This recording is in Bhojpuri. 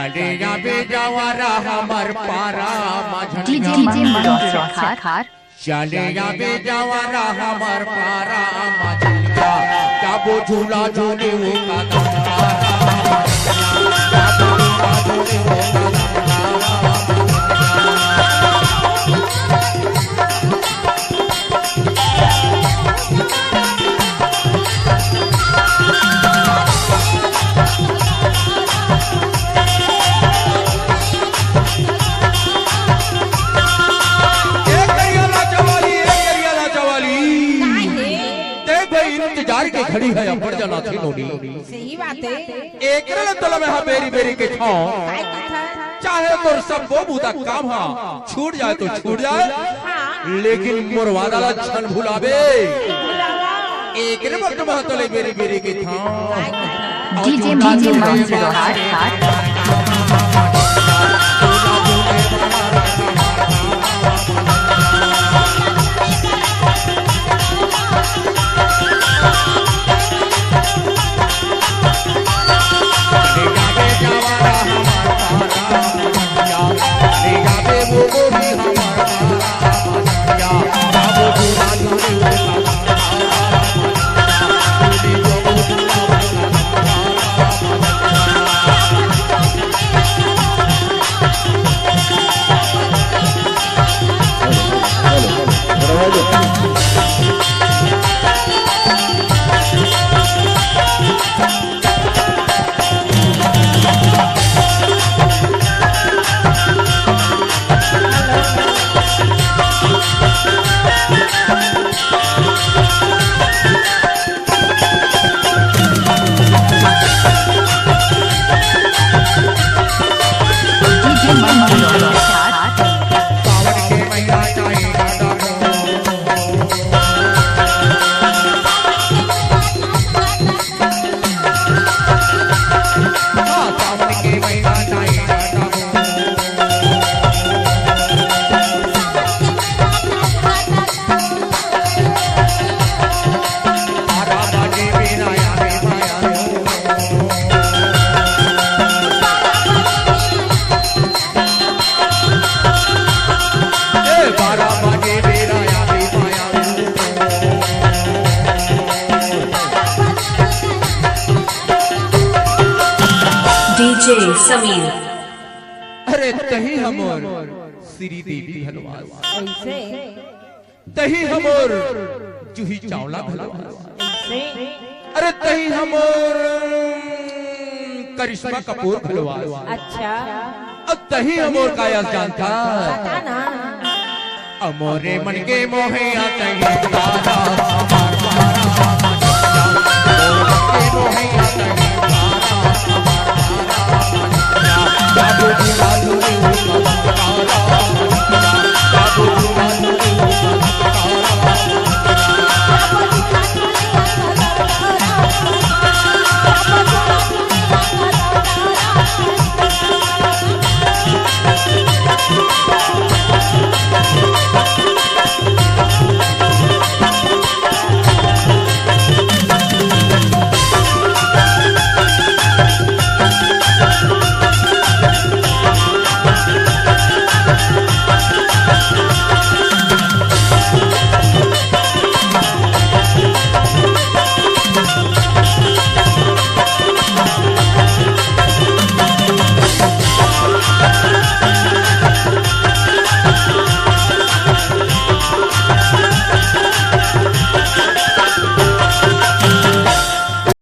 चले जाबे जवारा हमर पारा डीजे खार चले जाबे जवारा हमर पारा मझलिया जाबो झूला झूले वो के खड़ी है अपर जना थी नोडी सही बात है एक रे तल में हा बेरी बेरी के छाओ चाहे तो सब वो बुदा काम हा छूट जाए तो छूट जाए लेकिन मोरवादा ला छन भुलावे एक रे वक्त में तले बेरी बेरी के छाओ डीजे खार डीजे समीर अरे तही हमर श्री देवी भलवास ऐसे तही हमर जूही चावला भलवास ऐसे अरे तही हमर करिश्मा कपूर भलवास अच्छा अब तही हमर कायस जानता पता ना अमोरे मन के मोहे आते ही दादा